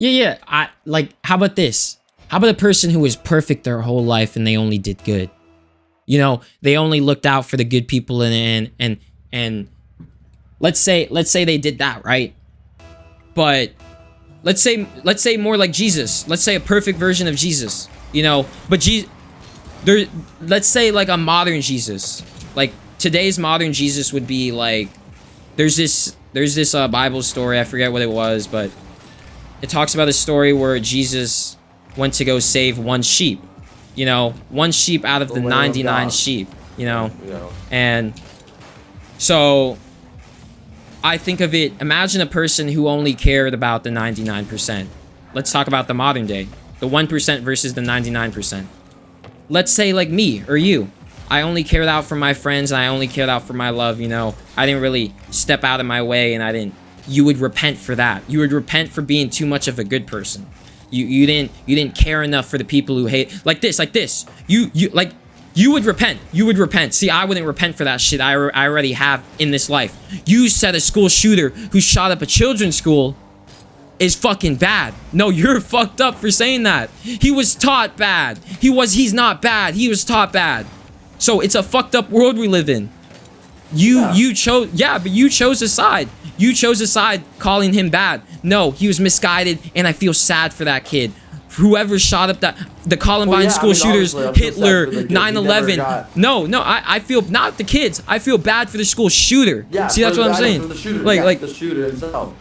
Yeah. How about this? How about a person who was perfect their whole life and they only did good? You know, they only looked out for the good people and let's say they did that, right? But let's say more like Jesus. Let's say a perfect version of Jesus. You know, but let's say like a modern Jesus. Like today's modern Jesus would be like, there's this Bible story, I forget what it was, but it talks about a story where Jesus went to go save one sheep. You know, one sheep out of the 99 sheep, you know? Yeah. And so I think of it, imagine a person who only cared about the 99%. Let's talk about the modern day. The 1% versus the 99%. Let's say like me or you. I only cared out for my friends and I only cared out for my love, you know? I didn't really step out of my way and you would repent for that. You would repent for being too much of a good person. You didn't care enough for the people who hate like this. You would repent. You would repent. See, I wouldn't repent for that shit. I already have in this life. You said a school shooter who shot up a children's school is fucking bad. No, you're fucked up for saying that. He was taught bad. He's not bad. He was taught bad. So it's a fucked up world we live in. You chose a side. You chose a side calling him bad. No, he was misguided, and I feel sad for that kid. Whoever shot up the Columbine school shooters, Hitler, 9/11. No, I feel not the kids. I feel bad for the school shooter. Yeah, see, that's what I'm saying. The shooter, like the shooter himself.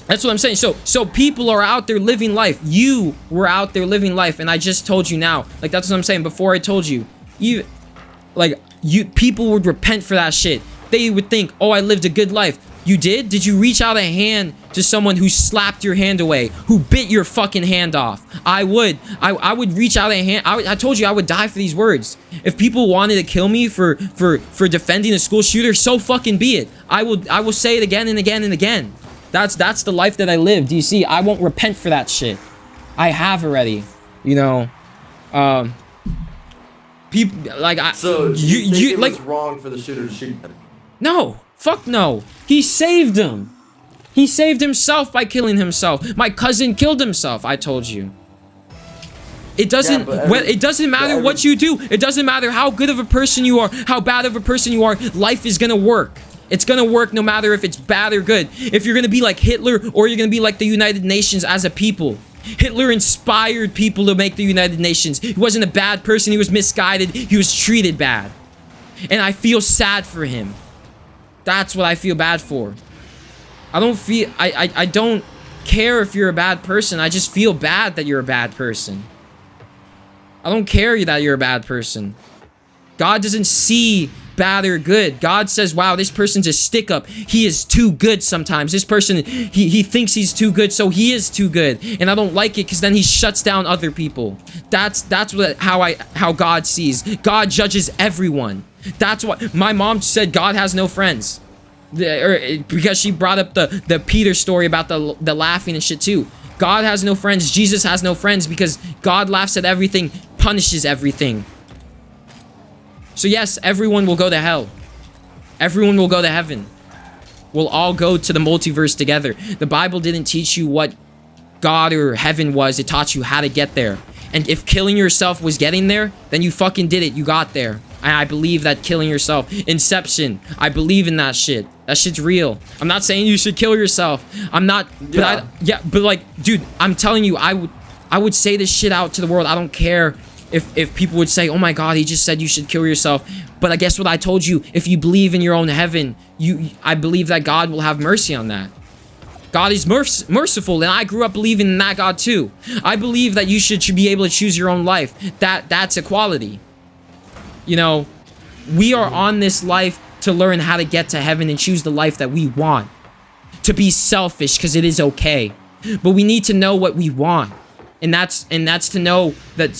That's what I'm saying. So people are out there living life. You were out there living life, and I just told you now. Like that's what I'm saying. Before I told you, people would repent for that shit. They would think, oh, I lived a good life. You did? Did you reach out a hand to someone who slapped your hand away, who bit your fucking hand off? I would. I would reach out a hand. I told you I would die for these words. If people wanted to kill me for defending a school shooter, so fucking be it. I will say it again and again and again. That's the life that I live. Do you see? I won't repent for that shit. I have already. You know. People like I. So you think it was wrong for the shooter to shoot him? No. Fuck no. He saved him. He saved himself by killing himself. My cousin killed himself, I told you. It doesn't it doesn't matter what you do. It doesn't matter how good of a person you are, how bad of a person you are. Life is going to work. It's going to work no matter if it's bad or good. If you're going to be like Hitler or you're going to be like the United Nations as a people. Hitler inspired people to make the United Nations. He wasn't a bad person. He was misguided. He was treated bad. And I feel sad for him. That's what I feel bad for. I don't care if you're a bad person. I just feel bad that you're a bad person. I don't care that you're a bad person. God doesn't see bad or good. God says, wow, this person's a stick up. He is too good sometimes. This person, he thinks he's too good, so he is too good. And I don't like it because then he shuts down other people. That's how God sees. God judges everyone. That's what my mom said. God has no friends, because she brought up the Peter story about the laughing and shit too. God has no friends. Jesus has no friends because God laughs at everything, punishes everything. So yes, everyone will go to hell. Everyone will go to heaven. We'll all go to the multiverse together. The Bible didn't teach you what God or heaven was. It taught you how to get there. And if killing yourself was getting there, then you fucking did it. You got there. And I believe that killing yourself. Inception. I believe in that shit. That shit's real. I'm not saying you should kill yourself. I'm not. But but like, dude, I'm telling you, I would say this shit out to the world. I don't care if people would say, oh my God, he just said you should kill yourself. But I guess what I told you, if you believe in your own heaven, I believe that God will have mercy on that. God is merciful, and I grew up believing in that God too. I believe that you should be able to choose your own life. That's equality. You know, we are on this life to learn how to get to heaven and choose the life that we want. To be selfish, because it is okay. But we need to know what we want. And that's to know that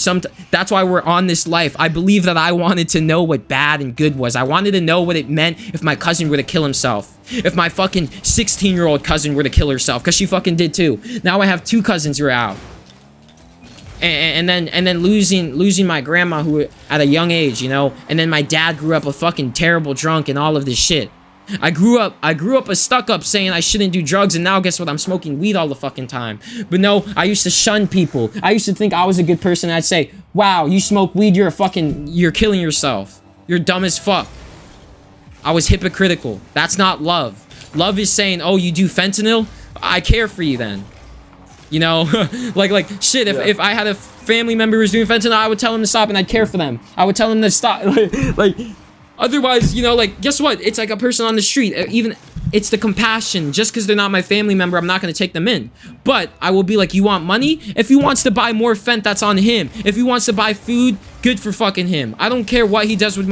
that's why we're on this life. I believe that I wanted to know what bad and good was. I wanted to know what it meant if my cousin were to kill himself. If my fucking 16-year-old cousin were to kill herself, because she fucking did too. Now I have 2 cousins who are out. And then losing my grandma who at a young age, you know, and then my dad grew up a fucking terrible drunk and all of this shit. I grew up a stuck up saying I shouldn't do drugs, and now guess what? I'm smoking weed all the fucking time. But no, I used to shun people. I used to think I was a good person. I'd say, wow, you smoke weed, you're killing yourself. You're dumb as fuck. I was hypocritical. That's not love. Love is saying, oh, you do fentanyl? I care for you then. You know, like shit, if I had a family member who was doing fentanyl, I would tell him to stop and I'd care for them. I would tell them to stop. like otherwise, you know, like, guess what? It's like a person on the street. Even, it's the compassion. Just because they're not my family member, I'm not going to take them in. But I will be like, you want money? If he wants to buy more fent, that's on him. If he wants to buy food, good for fucking him. I don't care what he does with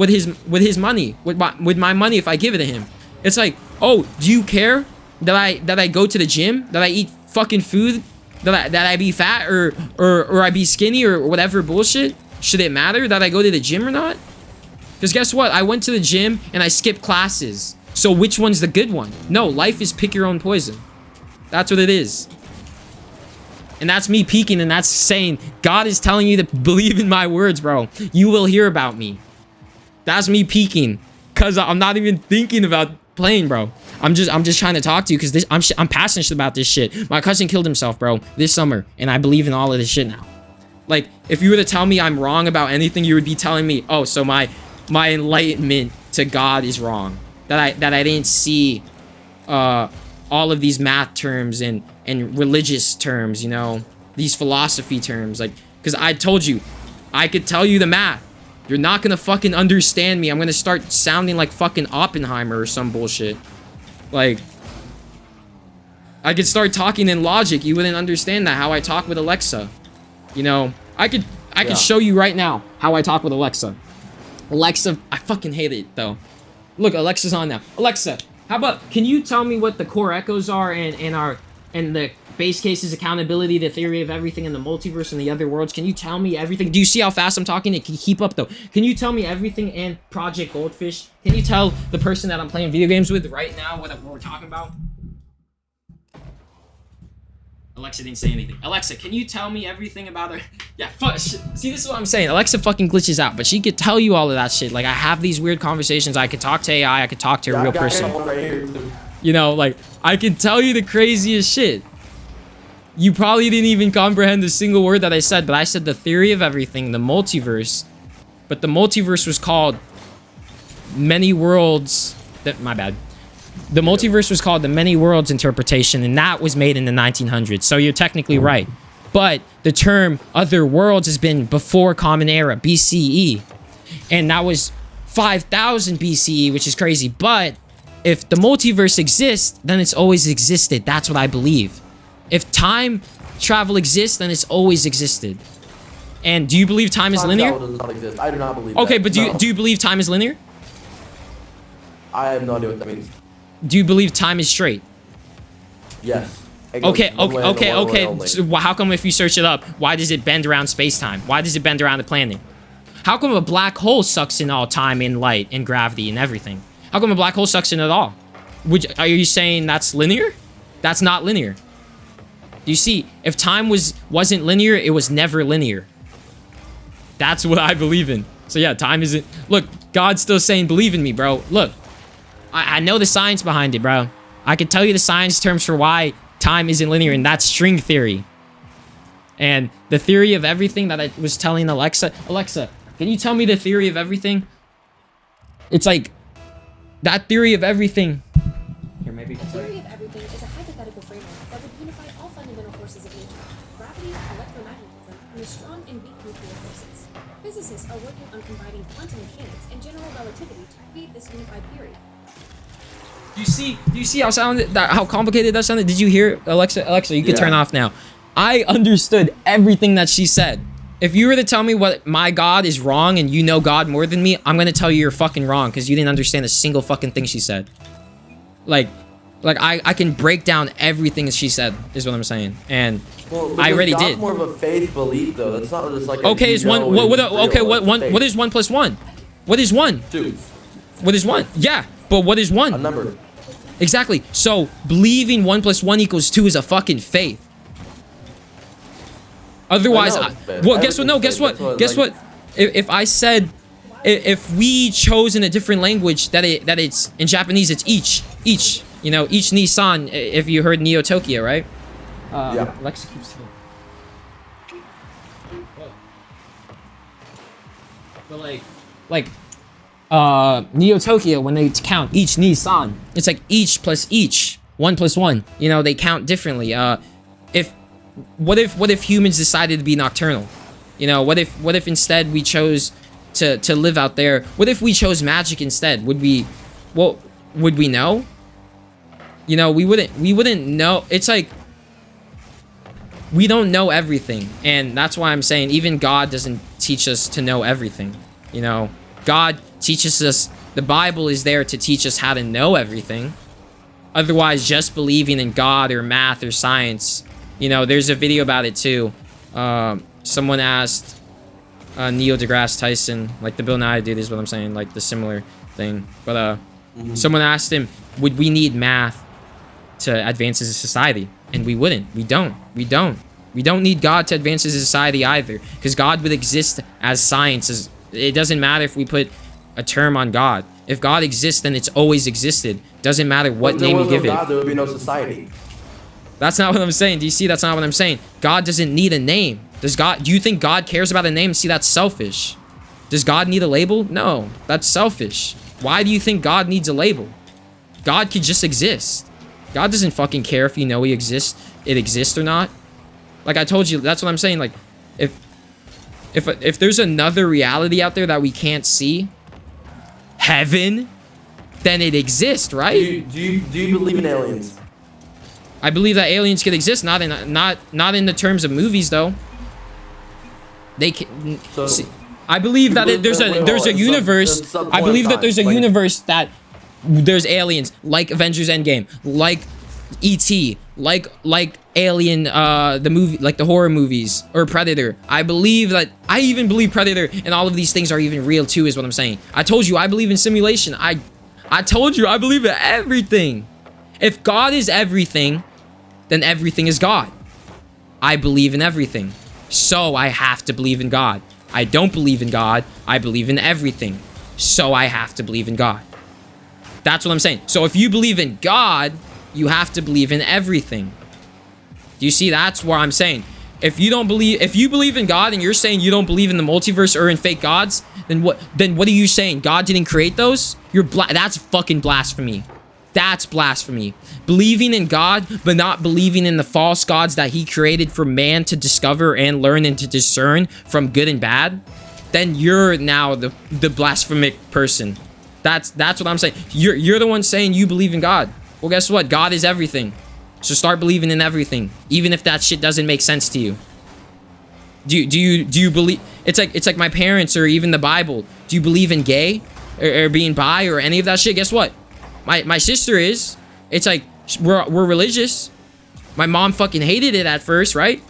his money, with my money if I give it to him. It's like, oh, do you care that I go to the gym, that I eat fucking food, that I be fat or I be skinny or whatever bullshit? Should it matter that I go to the gym or not? Because guess what? I went to the gym and I skipped classes. So which one's the good one? No, life is pick your own poison. That's what it is. And that's me peeking, and that's saying, God is telling you to believe in my words, bro. You will hear about me. That's me peeking. Because I'm not even thinking about playing, bro. I'm just trying to talk to you because I'm passionate about this shit. My cousin killed himself, bro, this summer. And I believe in all of this shit now. Like, if you were to tell me I'm wrong about anything, you would be telling me, oh, so my enlightenment to God is wrong. That I didn't see all of these math terms and religious terms, you know, these philosophy terms. Like, because I told you, I could tell you the math. You're not gonna fucking understand me. I'm gonna start sounding like fucking Oppenheimer or some bullshit. Like, I could start talking in logic. You wouldn't understand that, how I talk with Alexa. You know, I could show you right now how I talk with Alexa. Alexa, I fucking hate it though. Look, Alexa's on now. Alexa, how about, can you tell me what the core echoes are and the base cases, accountability, the theory of everything, and the multiverse and the other worlds? Can you tell me everything? Do you see how fast I'm talking? Can you keep up though? Can you tell me everything and Project Goldfish? Can you tell the person that I'm playing video games with right now what we're talking about? Alexa didn't say anything. Alexa, can you tell me everything about her? Yeah, fuck. See, this is what I'm saying. Alexa fucking glitches out, but she could tell you all of that shit. Like, I have these weird conversations. I could talk to AI. I could talk to a real person. You know, like, I could tell you the craziest shit. You probably didn't even comprehend a single word that I said, but I said the theory of everything, the multiverse. But the multiverse was called many worlds. My bad. The multiverse was called the many worlds interpretation, and that was made in the 1900s. So you're technically right. But the term other worlds has been before Common Era, BCE. And that was 5000 BCE, which is crazy. But if the multiverse exists, then it's always existed. That's what I believe. If time travel exists, then it's always existed. And do you believe time is linear? Time travel does not exist. I do not believe Okay, that. but do you believe time is linear? I have no idea what that means. Do you believe time is straight? Yes. Okay. So how come if you search it up, why does it bend around space-time? Why does it bend around the planet? How come a black hole sucks in all time and light and gravity and everything? How come a black hole sucks in it all? Are you saying that's linear? That's not linear. Do you see? If time wasn't linear, it was never linear. That's what I believe in. So yeah, time isn't... Look, God's still saying, believe in me, bro. Look. I know the science behind it, bro. I can tell you the science terms for why time isn't linear, and that's string theory. And the theory of everything that I was telling Alexa, can you tell me the theory of everything? It's like, that theory of everything. Here, maybe. The theory of everything is a hypothetical framework that would unify all fundamental forces of nature, gravity, electromagnetism, and the strong and weak nuclear forces. Physicists are working on combining quantum mechanics and general relativity to create this unified theory. Do you see how complicated that sounded? Did you hear, Alexa? Alexa, you can turn off now. I understood everything that she said. If you were to tell me what my God is wrong and you know God more than me, I'm gonna tell you you're fucking wrong because you didn't understand a single fucking thing she said. Like I can break down everything that she said, is what I'm saying. And I already did. More of a faith belief though. That's not just like okay, is one what is 1 plus 1? What is 1? 2. What is 1? Yeah, but what is 1? A number. Exactly. So believing 1 plus 1 equals 2 is a fucking faith. Otherwise, well, guess what? No, guess what? Guess what? If I said if we chose in a different language that it's in Japanese, it's each, you know, each Nissan. If you heard Neo Tokyo, right? Yeah. Alexa keeps but like Neo Tokyo, when they count each Nissan, it's like each plus each, 1 plus 1. You know, they count differently. What if humans decided to be nocturnal? You know, what if instead we chose to live out there? What if we chose magic instead? Would we know? You know, we wouldn't know. It's like we don't know everything, and that's why I'm saying even God doesn't teach us to know everything. You know, God teaches us, the Bible is there to teach us how to know everything. Otherwise, just believing in God or math or science, you know, there's a video about it too. Someone asked Neil deGrasse Tyson, like the Bill Nye dude is what I'm saying, like the similar thing. But someone asked him, would we need math to advance as a society? And we wouldn't. We don't need God to advance as a society either, because God would exist as science. It doesn't matter if we put a term on God. If God exists, then it's always existed. Doesn't matter what name you give it. God, there would be no society. That's not what I'm saying. Do you see? That's not what I'm saying. God doesn't need a name. Do you think God cares about a name? See, that's selfish. Does God need a label? No, that's selfish. Why do you think God needs a label? God could just exist. God doesn't fucking care if you know it exists or not. Like I told you, that's what I'm saying. Like, if there's another reality out there that we can't see, heaven, then it exists, right? Do you believe in aliens? I believe that aliens could exist, not in the terms of movies though. They can. So, see, I believe that there's a universe. I believe that there's a universe that there's aliens, like Avengers Endgame, like E.T., like Alien, the movie, like the horror movies, or Predator. I even believe Predator and all of these things are even real too, is what I'm saying. I told you I believe in simulation. I told you I believe in everything. If God is everything, then everything is God. I believe in everything, so I have to believe in God. I don't believe in God. I believe in everything, so I have to believe in God. That's what I'm saying. So if you believe in God, you have to believe in everything. Do you see? That's what I'm saying. If you believe in God and you're saying you don't believe in the multiverse or in fake gods, then what are you saying? God didn't create those? That's fucking blasphemy. That's blasphemy. Believing in God, but not believing in the false gods that he created for man to discover and learn and to discern from good and bad, then you're now the blasphemic person. That's what I'm saying. You're the one saying you believe in God. Well, guess what? God is everything. So start believing in everything, even if that shit doesn't make sense to you. Do you believe? It's like my parents or even the Bible. Do you believe in gay or being bi or any of that shit? Guess what? My sister is. It's like we're religious. My mom fucking hated it at first, right?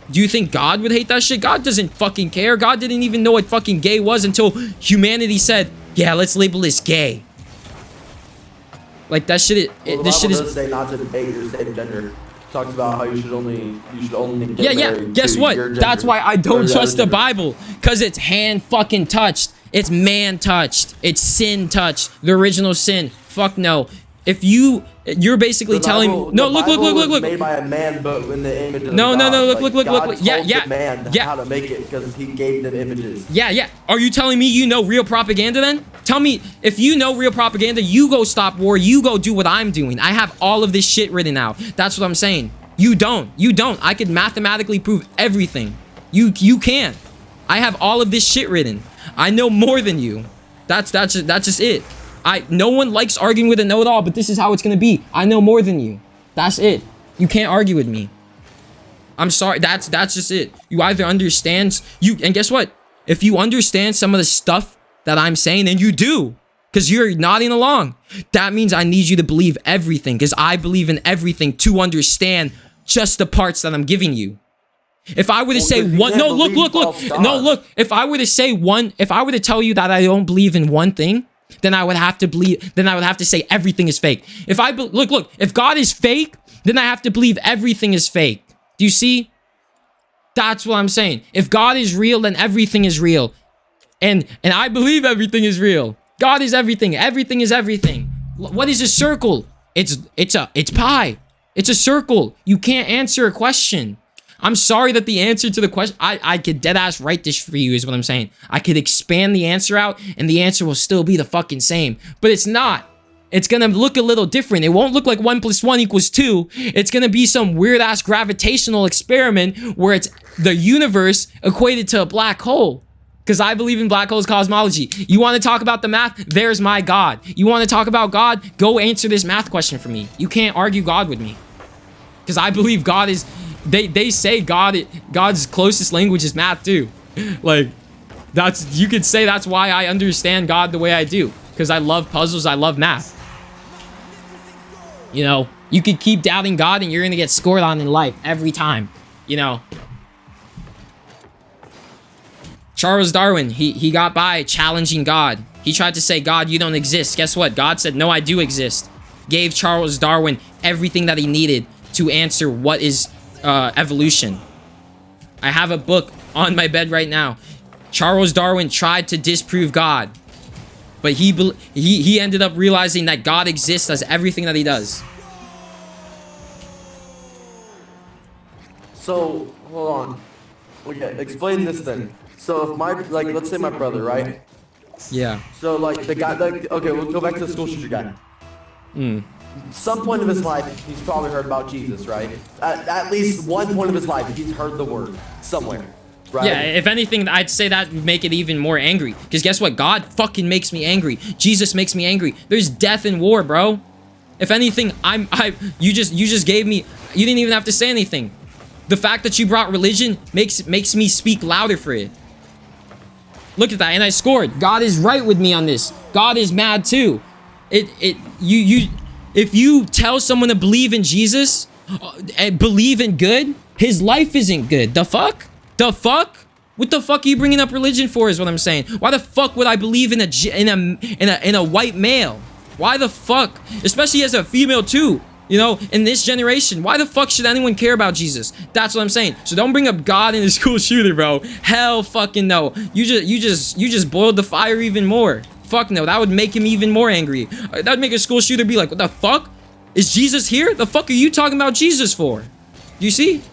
Do you think God would hate that shit? God doesn't fucking care. God didn't even know what fucking gay was until humanity said, "Yeah, let's label this gay." Like that shit. This shit is. Does say not to debate your same gender. Talks about how you should only get yeah. Guess what? That's why I don't trust the Bible, because it's hand fucking touched. It's man touched. It's sin touched. The original sin. Fuck no. If you're basically telling me, no, look. Made by a man, but in the image of no, God. look. God Yeah. told the man how to make it because he gave them images. Yeah. Are you telling me you know real propaganda then? Tell me, if you know real propaganda, you go stop war, you go do what I'm doing. I have all of this shit written out. That's what I'm saying. You don't. I could mathematically prove everything. You can't. I have all of this shit written. I know more than you. That's just it. No one likes arguing with a know-it-all, but this is how it's gonna be. I know more than you. That's it. You can't argue with me. I'm sorry. That's just it. You either understand and guess what? If you understand some of the stuff that I'm saying, then you do, because you're nodding along. That means I need you to believe everything, because I believe in everything to understand just the parts that I'm giving you. If I were to say one, no, look. If I were to tell you that I don't believe in one thing, then I would have to say everything is fake. If God is fake, then I have to believe everything is fake. Do you see? That's what I'm saying. If God is real, then everything is real. And I believe everything is real. God is everything. Everything is everything. What is a circle? It's pi. It's a circle. You can't answer a question. I'm sorry that the answer to the question, I could dead ass write this for you is what I'm saying. I could expand the answer out and the answer will still be the fucking same. But it's not. It's gonna look a little different. It won't look like 1 + 1 = 2. It's gonna be some weird ass gravitational experiment where it's the universe equated to a black hole. Because I believe in black holes cosmology. You want to talk about the math? There's my God. You want to talk about God? Go answer this math question for me. You can't argue God with me. Because I believe God is... They say God's closest language is math too. Like, you could say that's why I understand God the way I do. Because I love puzzles, I love math. You know, you could keep doubting God and you're going to get scored on in life every time. You know. Charles Darwin, he got by challenging God. He tried to say, God, you don't exist. Guess what? God said, no, I do exist. Gave Charles Darwin everything that he needed to answer what is evolution. I have a book on my bed right now. Charles Darwin tried to disprove God. But he ended up realizing that God exists as everything that he does. So, hold on. Okay, explain this then. So if let's say my brother, right? Yeah. So like the guy, okay, we'll go back to the school shooter guy. Some point of his life, he's probably heard about Jesus, right? At least one point of his life, he's heard the word somewhere, right? Yeah, if anything, I'd say that would make it even more angry. Because guess what? God fucking makes me angry. Jesus makes me angry. There's death and war, bro. If anything, you just gave me, you didn't even have to say anything. The fact that you brought religion makes me speak louder for it. Look at that, and I scored. God is right with me on this. God is mad too. If you tell someone to believe in Jesus and believe in good, his life isn't good. The fuck? The fuck? What the fuck are you bringing up religion for? Is what I'm saying. Why the fuck would I believe in a white male? Why the fuck? Especially as a female too. You know, in this generation, why the fuck should anyone care about Jesus? That's what I'm saying. So don't bring up God in a school shooter, bro. Hell fucking no. You just boiled the fire even more. Fuck no, that would make him even more angry. That would make a school shooter be like, what the fuck? Is Jesus here? The fuck are you talking about Jesus for? Do you see?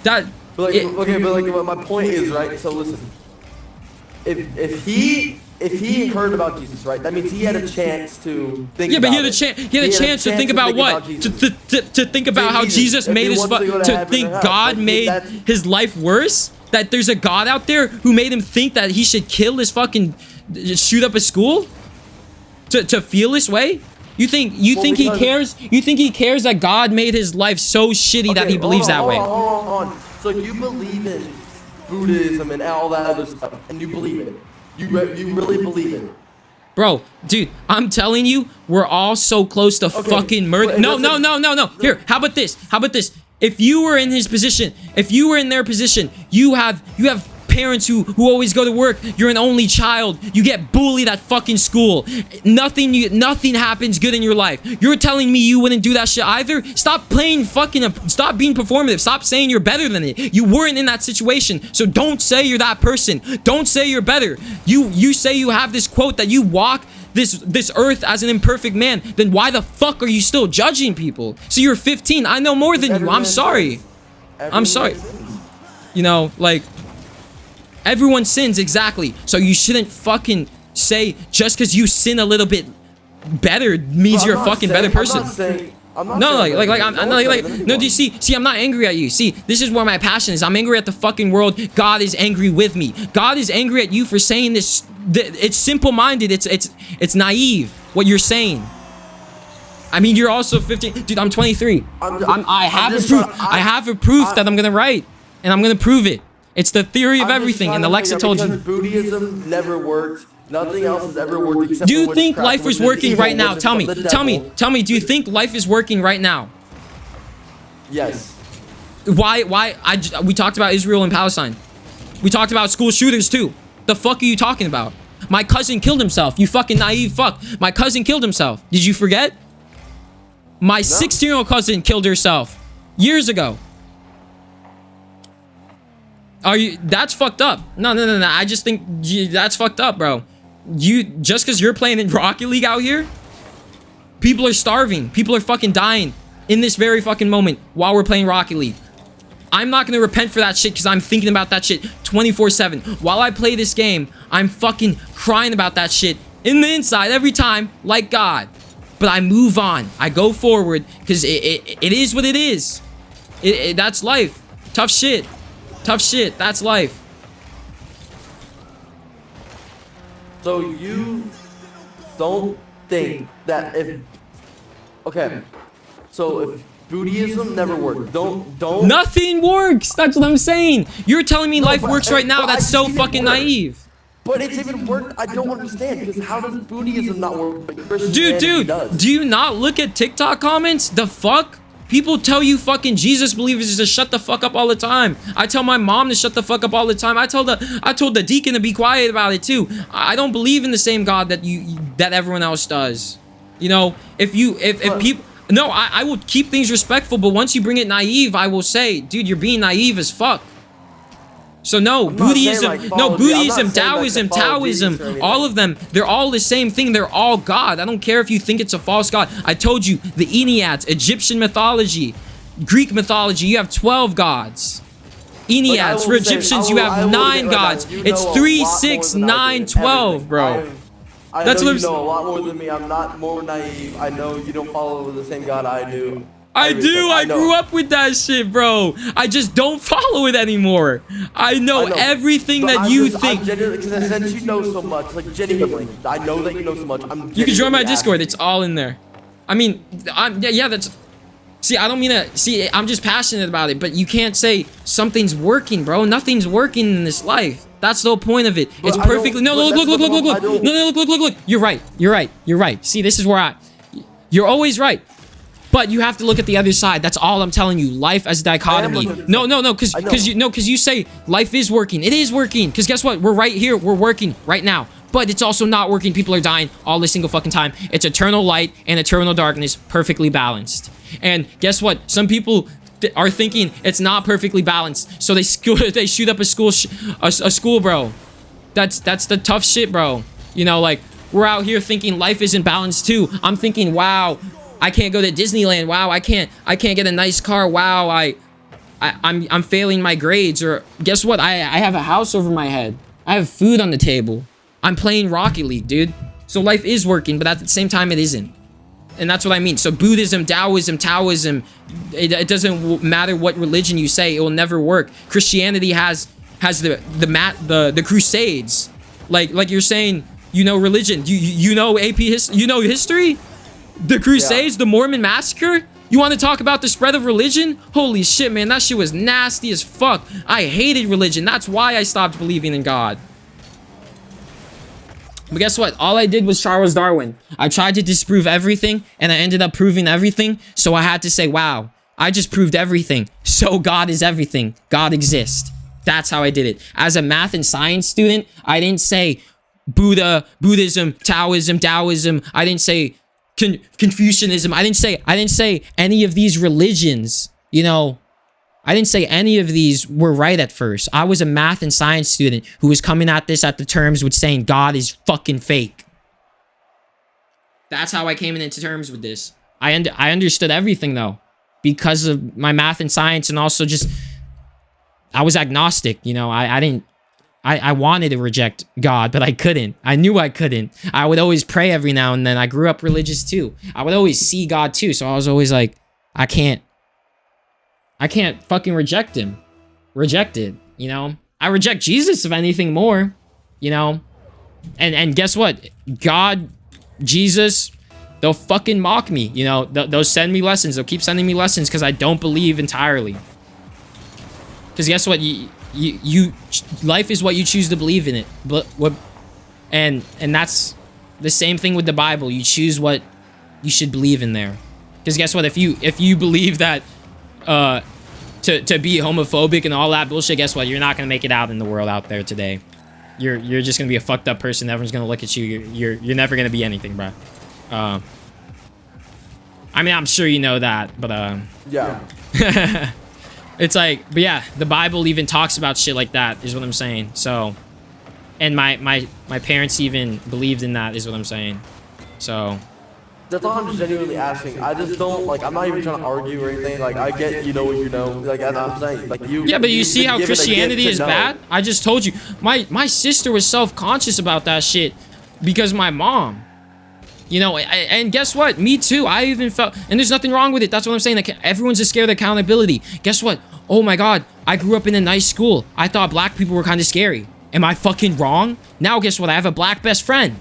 That... But my point is, right, so listen. If he heard about Jesus, right, that means he had a chance to think about it. Yeah, but he had a chance to think about what? To think about how Jesus made his... To think God made his life worse? That there's a God out there who made him think that he should kill his fucking... shoot up a school? To feel this way? You think he cares? You think he cares that God made his life so shitty that he believes that way? Hold on. So you believe in Buddhism and all that other stuff, and you believe it. You really believe it. Bro, dude, I'm telling you, we're all so close to fucking murder. No. Here, how about this? If you were in his position, if you were in their position, you have parents who always go to work. You're an only child. You get bullied at fucking school. Nothing happens good in your life. You're telling me you wouldn't do that shit either? Stop playing stop being performative. Stop saying you're better than it. You weren't in that situation. So don't say you're that person. Don't say you're better. You say you have this quote that you walk this earth as an imperfect man. Then why the fuck are you still judging people? So you're 15. I know more than you. I'm sorry. I'm sorry. You know, like... Everyone sins, exactly. So you shouldn't fucking say just because you sin a little bit better means you're a fucking better person. No, do you see, I'm not angry at you. See, this is where my passion is. I'm angry at the fucking world. God is angry with me. God is angry at you for saying this. It's simple-minded. It's naive what you're saying. I mean, you're also 15. Dude, I'm 23. I have a proof that I'm gonna write, and I'm gonna prove it. It's the theory of everything, and Alexa told you. Buddhism never worked. Nothing else has ever worked except do you think life is working right now? Tell me. Do you think life is working right now? Yes. Why? We talked about Israel and Palestine. We talked about school shooters too. The fuck are you talking about? My cousin killed himself. You fucking naive fuck. My cousin killed himself. Did you forget? My 16-year-old cousin killed herself years ago. Are you? That's fucked up. No. I just think that's fucked up, bro. Just because you're playing in Rocket League out here, people are starving. People are fucking dying in this very fucking moment while we're playing Rocket League. I'm not gonna repent for that shit because I'm thinking about that shit 24/7. While I play this game, I'm fucking crying about that shit in the inside every time, like God. But I move on. I go forward because it is what it is. That's life. Tough shit. Tough shit. That's life. So you don't think that if... Okay. So if Buddhism never worked, don't... Nothing works. That's what I'm saying. You're telling me life works right now. That's so fucking naive. But it's even worked. I don't understand, because how does Buddhism not work? But Dude, does? Do you not look at TikTok comments? The fuck? People tell you fucking Jesus believers to shut the fuck up all the time. I tell my mom to shut the fuck up all the time. I told the deacon to be quiet about it too. I don't believe in the same God that everyone else does. You know, if people... No, I will keep things respectful, but once you bring it naive, I will say, dude, you're being naive as fuck. So no, Buddhism, Taoism, all of them, they're all the same thing. They're all God. I don't care if you think it's a false God. I told you, the Enneads, Egyptian mythology, Greek mythology, you have 12 gods. Enneads, for Egyptians, you have 9 gods. It's 3, 6, 9, 12, bro. That's what I'm saying. You know a lot more than me. I'm not more naive. I know you don't follow the same God I do. I do. I grew up with that shit, bro. I just don't follow it anymore. I know everything that you think. Since you know so much, like genuinely, I know that you know so much. You can join my Discord. It's all in there. I mean, yeah, that's... See, I don't mean to... See, I'm just passionate about it, but you can't say something's working, bro. Nothing's working in this life. That's the whole point of it. It's perfectly... No, look. You're right. See, this is where You're always right. But you have to look at the other side. That's all I'm telling you. Life as a dichotomy. No, because you say life is working. It is working. Because guess what? We're right here. We're working right now. But it's also not working. People are dying all the single fucking time. It's eternal light and eternal darkness, perfectly balanced. And guess what? Some people are thinking it's not perfectly balanced, so they shoot up a school, bro. That's the tough shit, bro. You know, like, we're out here thinking life isn't balanced too. I'm thinking, wow, I can't go to Disneyland. Wow, I can't get a nice car. Wow, I'm failing my grades. Or guess what? I have a house over my head. I have food on the table. I'm playing Rocket League, dude. So life is working, but at the same time, it isn't. And that's what I mean. So Buddhism, Taoism, it doesn't matter what religion you say, it will never work. Christianity has the Crusades. Like you're saying, you know religion. You know history? The Crusades, the Mormon massacre? You want to talk about the spread of religion? Holy shit, man, that shit was nasty as fuck. I hated religion. That's why I stopped believing in God. But guess what? All I did was Charles Darwin. I tried to disprove everything, and I ended up proving everything. So I had to say, wow, I just proved everything. So God is everything. God exists. That's how I did it. As a math and science student, I didn't say Buddhism, Taoism. I didn't say Confucianism. I didn't say any of these religions, you know. I didn't say any of these were right at first. I was a math and science student who was coming at this at the terms with saying God is fucking fake. That's how I came into terms with this. I understood everything though, because of my math and science, and also just I was agnostic. You know, I wanted to reject God, but I couldn't. I knew I couldn't. I would always pray every now and then. I grew up religious too. I would always see God too. So I was always like, I can't fucking reject him. Reject it, you know? I reject Jesus if anything more, you know? And guess what? God, Jesus, they'll fucking mock me, you know? They'll send me lessons. They'll keep sending me lessons because I don't believe entirely. Because guess what? Life is what you choose to believe in it. And that's the same thing with the Bible. You choose what you should believe in there. Because guess what? If you believe that to be homophobic and all that bullshit, guess what? You're not gonna make it out in the world out there today. You're just gonna be a fucked up person. Everyone's gonna look at you. You're never gonna be anything, bro. I mean, I'm sure you know that, but yeah. It's like, but yeah, the Bible even talks about shit like that, is what I'm saying. So, and my parents even believed in that, is what I'm saying. So. That's all I'm just genuinely asking. I just don't, like, I'm not even trying to argue or anything. Like, I get you know what you know. Like, and I'm saying, like, you. Yeah, but you see how given a gift Christianity to is know. bad? I just told you. My sister was self-conscious about that shit because my mom. You know, and guess what? Me too. I even felt, and there's nothing wrong with it. That's what I'm saying. Like, everyone's just scared of accountability. Guess what? Oh my God, I grew up in a nice school. I thought black people were kind of scary. Am I fucking wrong? Now guess what? I have a black best friend.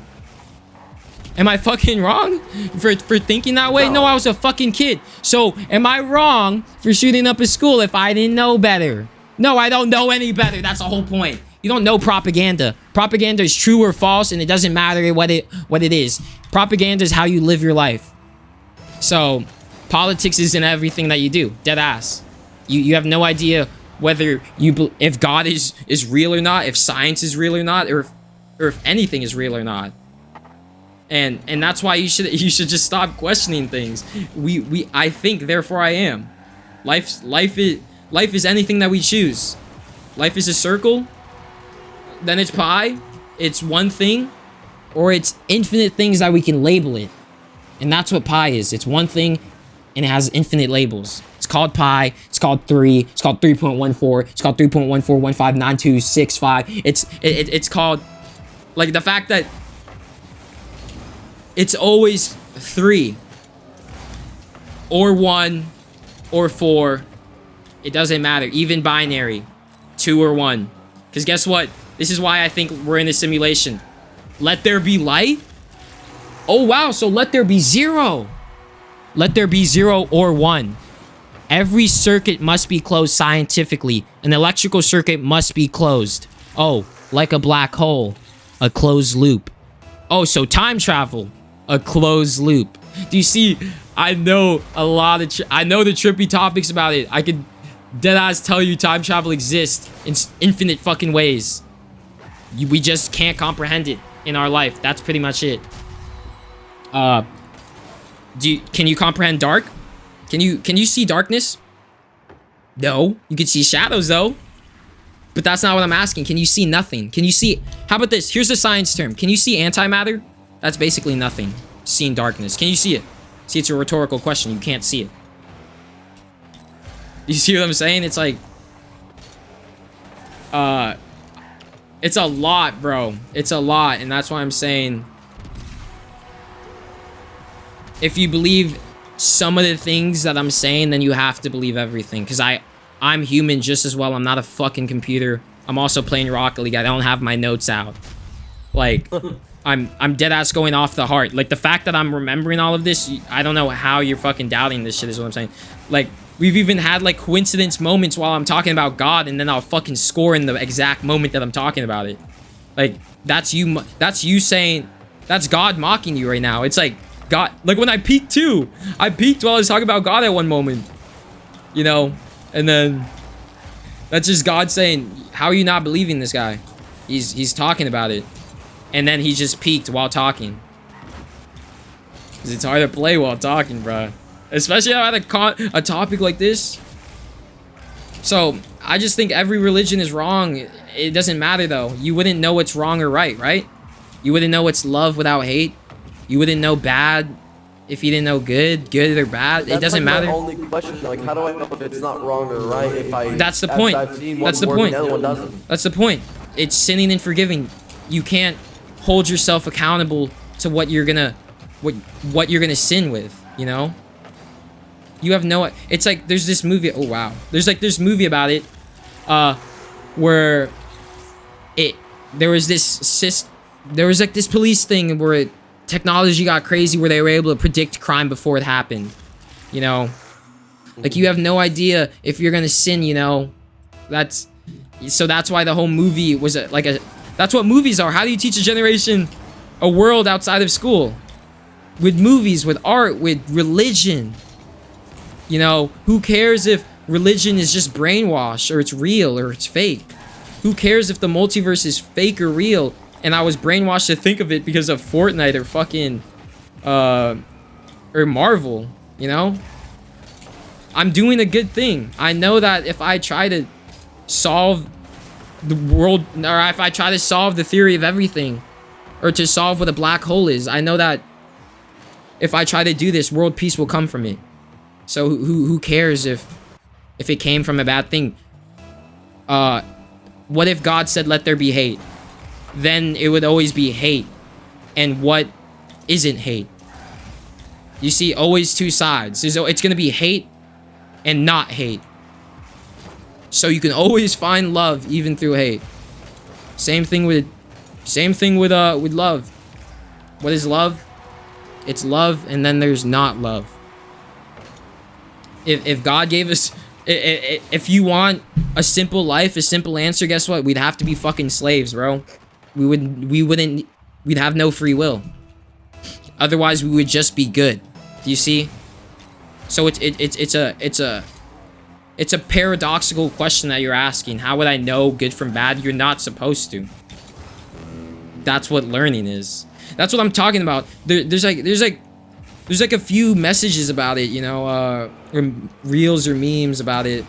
Am I fucking wrong for thinking that way? No, I was a fucking kid. So am I wrong for shooting up a school if I didn't know better? No, I don't know any better. That's the whole point. You don't know propaganda. Propaganda is true or false, and it doesn't matter what it is. Propaganda is how you live your life. So politics is in everything that you do. Dead ass. You have no idea whether if God is real or not, if science is real or not, or if anything is real or not. And that's why you should just stop questioning things. I think, therefore I am. Life is anything that we choose. Life is a circle. Then it's pi. It's one thing, or it's infinite things that we can label it. And that's what pi is. It's one thing, and it has infinite labels. It's called pi. It's called 3. It's called 3.14. It's called 3.14159265. It's called, like, the fact that it's always 3 or 1 or 4. It doesn't matter. Even binary, 2 or 1. Because guess what? This is why I think we're in a simulation. Let there be light. Oh wow, so let there be 0. Let there be 0 or 1. Every circuit must be closed scientifically. An electrical circuit must be closed. Oh, like a black hole. A closed loop. Oh, so time travel. A closed loop. Do you see? I know a lot of I know the trippy topics about it. I could deadass tell you time travel exists in infinite fucking ways. We just can't comprehend it in our life. That's pretty much it. Can you comprehend dark? Can you see darkness? No. You can see shadows though. But that's not what I'm asking. Can you see nothing? Can you see? How about this? Here's the science term. Can you see antimatter? That's basically nothing. Seeing darkness. Can you see it? See, it's a rhetorical question. You can't see it. You see what I'm saying? It's like, it's a lot, bro. It's a lot, and that's why I'm saying, if you believe some of the things that I'm saying, then you have to believe everything. Because I'm human just as well. I'm not a fucking computer. I'm also playing Rocket League. I don't have my notes out. Like, I'm dead ass going off the heart. Like, the fact that I'm remembering all of this, I don't know how you're fucking doubting this shit is what I'm saying. Like, we've even had like coincidence moments while I'm talking about God, and then I'll fucking score in the exact moment that I'm talking about it. Like, that's you saying, that's God mocking you right now. It's like, God, like when I peaked too. I peaked while I was talking about God at one moment. You know? And then that's just God saying, how are you not believing this guy? He's talking about it. And then he just peaked while talking. Because it's hard to play while talking, bro. Especially at a topic like this. So, I just think every religion is wrong. It doesn't matter, though. You wouldn't know what's wrong or right? You wouldn't know what's love without hate. You wouldn't know bad if you didn't know good or bad. It doesn't matter. That's my only question. Like, how do I know if it's not wrong or right if I... That's the point. That's the point. The other one doesn't. That's the point. It's sinning and forgiving. You can't hold yourself accountable to what you're gonna sin with, you know? You have no... It's like, there's this movie... Oh, wow. There's like this movie about it, where there was like this police thing where technology got crazy where they were able to predict crime before it happened, you know? Like, you have no idea if you're gonna sin, you know? That's why the whole movie was that's what movies are. How do you teach a generation a world outside of school? With movies, with art, with religion. You know, who cares if religion is just brainwash, or it's real, or it's fake? Who cares if the multiverse is fake or real, and I was brainwashed to think of it because of Fortnite or fucking, or Marvel, you know? I'm doing a good thing. I know that if I try to solve the world, or if I try to solve the theory of everything, or to solve what a black hole is, I know that if I try to do this, world peace will come from it. So who cares if it came from a bad thing? What if God said, let there be hate? Then it would always be hate. And what isn't hate? You see, always two sides. It's going to be hate and not hate. So you can always find love even through hate. Same thing with love. What is love? It's love, and then there's not love. If God gave us, if you want a simple life, a simple answer, guess what? We'd have to be fucking slaves, bro. We'd have no free will. Otherwise, we would just be good. Do you see? So it's a paradoxical question that you're asking. How would I know good from bad? You're not supposed to. That's what learning is. That's what I'm talking about. There's like a few messages about it, you know, or reels or memes about it.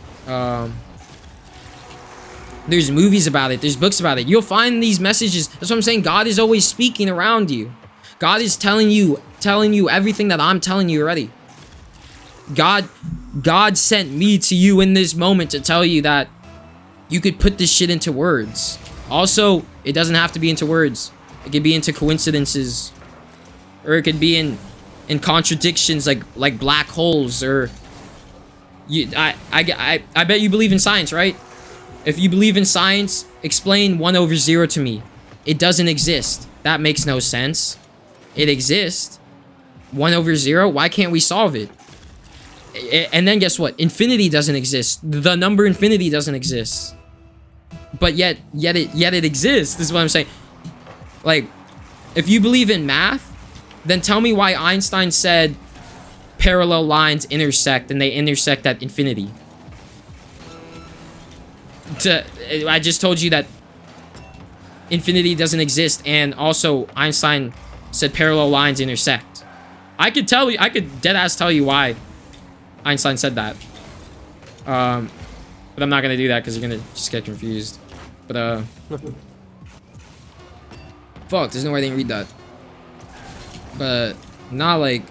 There's movies about it. There's books about it. You'll find these messages. That's what I'm saying. God is always speaking around you. God is telling you everything that I'm telling you already. God sent me to you in this moment to tell you that you could put this shit into words. Also, it doesn't have to be into words. It could be into coincidences, or it could be in contradictions like black holes, or I bet you believe in science, right? If you believe in science, explain 1/0 to me. It doesn't exist. That makes no sense. It exists. 1/0. Why can't we solve it? And then guess what? Infinity doesn't exist. The number infinity doesn't exist. But yet it exists. This is what I'm saying. Like, if you believe in math, then tell me why Einstein said parallel lines intersect and they intersect at infinity. I just told you that infinity doesn't exist, and also Einstein said parallel lines intersect. I could deadass tell you why Einstein said that. But I'm not gonna do that because you're gonna just get confused. But fuck, there's no way I didn't read that. But not like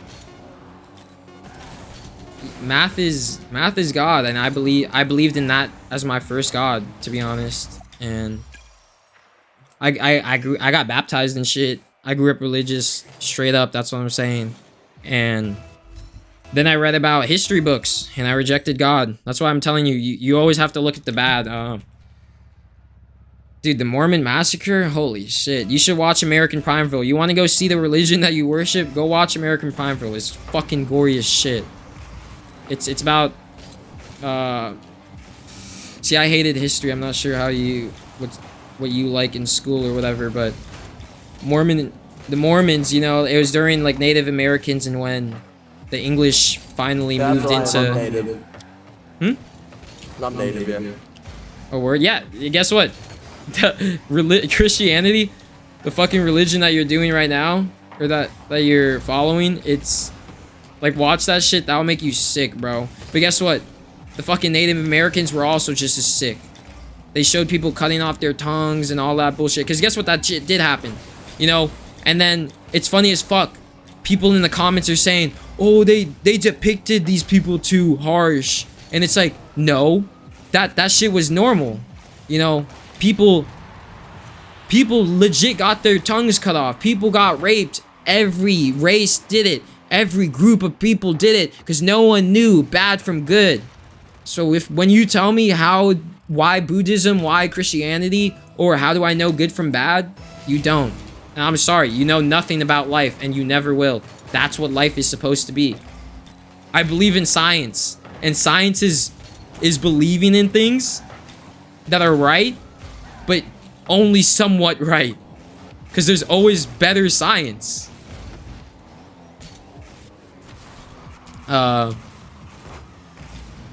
math is God, and I believed in that as my first God, to be honest. And I got baptized and shit. I grew up religious, straight up. That's what I'm saying. And then I read about history books, and I rejected God. That's why I'm telling you, you always have to look at the bad. Dude, the Mormon massacre? Holy shit. You should watch American Primeville. You want to go see the religion that you worship? Go watch American Primeville. It's fucking gory as shit. It's about... See, I hated history. I'm not sure how what you like in school or whatever, but... The Mormons, you know, it was during, like, Native Americans and when the English finally moved into... I'm native. I'm native, yeah. Oh, word? Yeah, guess what? Christianity, the fucking religion that you're doing right now, or that you're following, it's... Like, watch that shit, that'll make you sick, bro. But guess what? The fucking Native Americans were also just as sick. They showed people cutting off their tongues and all that bullshit. Because guess what? That shit did happen. You know? And then, it's funny as fuck. People in the comments are saying, oh, they depicted these people too harsh. And it's like, no. That shit was normal. You know? People legit got their tongues cut off. People got raped. Every race did it. Every group of people did it. Because no one knew bad from good. So when you tell me why Buddhism, why Christianity, or how do I know good from bad, you don't. And I'm sorry, you know nothing about life, and you never will. That's what life is supposed to be. I believe in science, and science is believing in things that are right, but only somewhat right. Because there's always better science.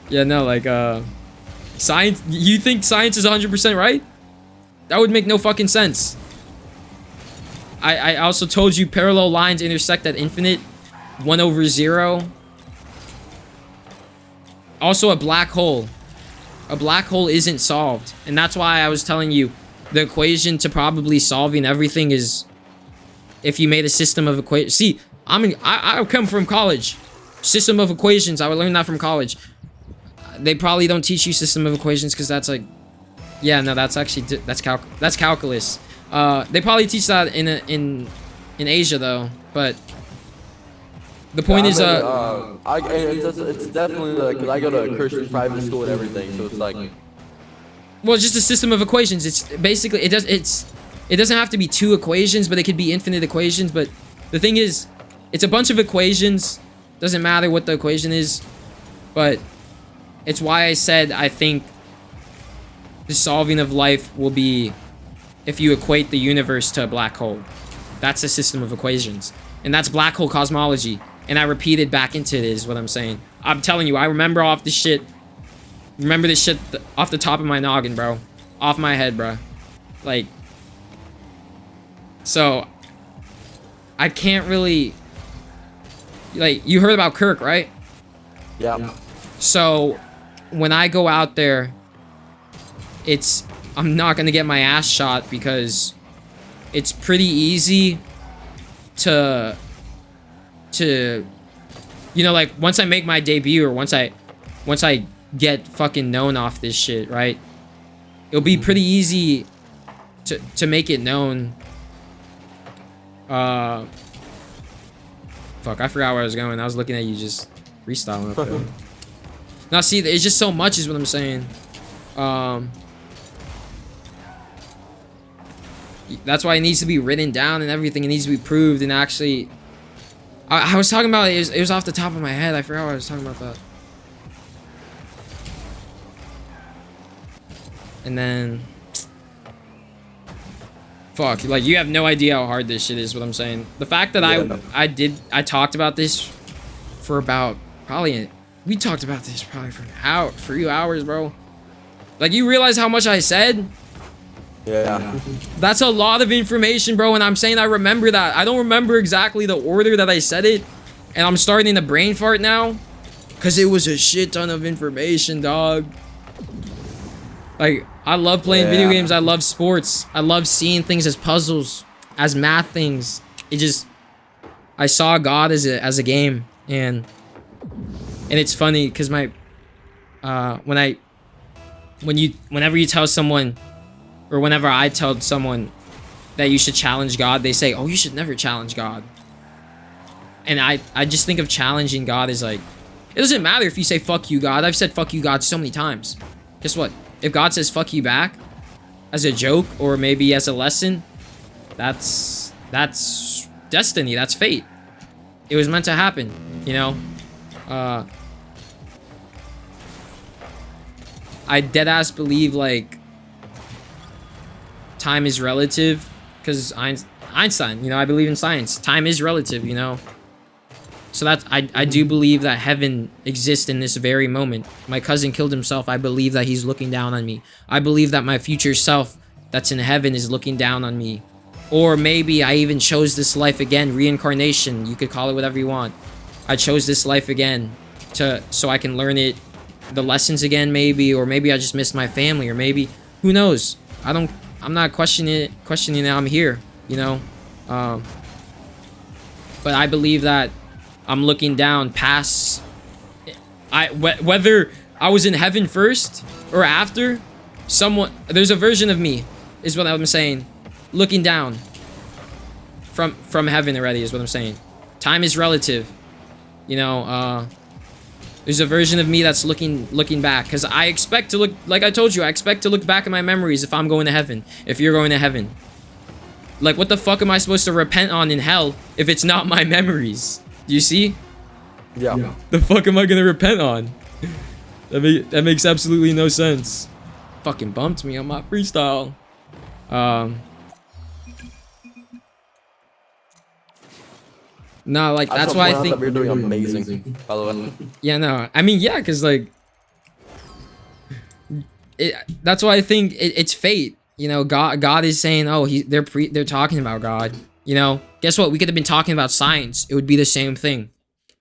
Yeah, no, like, science, you think science is 100% right? That would make no fucking sense. I also told you parallel lines intersect at infinite. 1/0. Also, a black hole. A black hole isn't solved. And that's why I was telling you, the equation to probably solving everything is if you made a system of equations. See, I come from college. System of equations, I would learn that from college. They probably don't teach you system of equations because that's like, yeah, no, that's actually, that's calculus. They probably teach that in Asia though, but the point is, it's definitely because I go to a Christian private school and everything, so it's like, well, it's just a system of equations. It's basically, it doesn't have to be 2 equations, but it could be infinite equations. But the thing is, it's a bunch of equations. Doesn't matter what the equation is, but it's why I said I think the solving of life will be if you equate the universe to a black hole. That's a system of equations, and that's black hole cosmology. And I repeated back into it is what I'm saying. I'm telling you, I remember off this shit. Remember this shit off the top of my noggin, bro. Off my head, bro. Like, so I can't really, like, you heard about Kirk, right? yeah. So when I go out there, I'm not gonna get my ass shot because it's pretty easy to you know, like, once I make my debut or once I get fucking known off this shit, right? It'll be pretty easy to make it known. Fuck, I forgot where I was going. I was looking at you just freestyling up there. Now, see, it's just so much is what I'm saying. That's why it needs to be written down and everything. It needs to be proved and actually... I was talking about it was off the top of my head. I forgot what I was talking about that. And then... Fuck, like, you have no idea how hard this shit is, what I'm saying. The fact that I talked about this for about, we talked about this probably for an hour, 3 hours, bro. Like, you realize how much I said? Yeah. That's a lot of information, bro, and I'm saying I remember that. I don't remember exactly the order that I said it, and I'm starting to brain fart now, because it was a shit ton of information, dog. Like, I love playing video games. I love sports. I love seeing things as puzzles, as math things. It just, I saw God as a game, and it's funny because whenever you tell someone, or whenever I tell someone that you should challenge God, they say, "Oh, you should never challenge God." And I just think of challenging God as like, it doesn't matter if you say "fuck you, God." I've said "fuck you, God" so many times. Guess what? If God says "fuck you" back as a joke or maybe as a lesson, that's destiny. That's fate. It was meant to happen, you know. I deadass believe like time is relative because Einstein, you know, I believe in science. Time is relative, you know. So that's, I do believe that heaven exists in this very moment. My cousin killed himself. I believe that he's looking down on me. I believe that my future self that's in heaven is looking down on me. Or maybe I even chose this life again. Reincarnation. You could call it whatever you want. I chose this life again so I can learn the lessons again, maybe. Or maybe I just missed my family. Or maybe, who knows? I'm not questioning that I'm here, you know. But I believe that I'm looking down past whether I was in heaven first or after, there's a version of me, is what I'm saying, looking down from heaven already, is what I'm saying. Time is relative, you know. There's a version of me that's looking back, because I expect to look, like I told you, I expect to look back at my memories if I'm going to heaven, if you're going to heaven. Like, what the fuck am I supposed to repent on in hell if it's not my memories? Do you see? Yeah. The fuck am I gonna repent on? That makes absolutely no sense. Fucking bumped me on my freestyle. No, like, that's why I think you're doing amazing, by the way. Yeah, no, I mean, yeah, because like, that's why I think it's fate. You know, God is saying, oh, they're talking about God. You know, guess what? We could have been talking about science. It would be the same thing.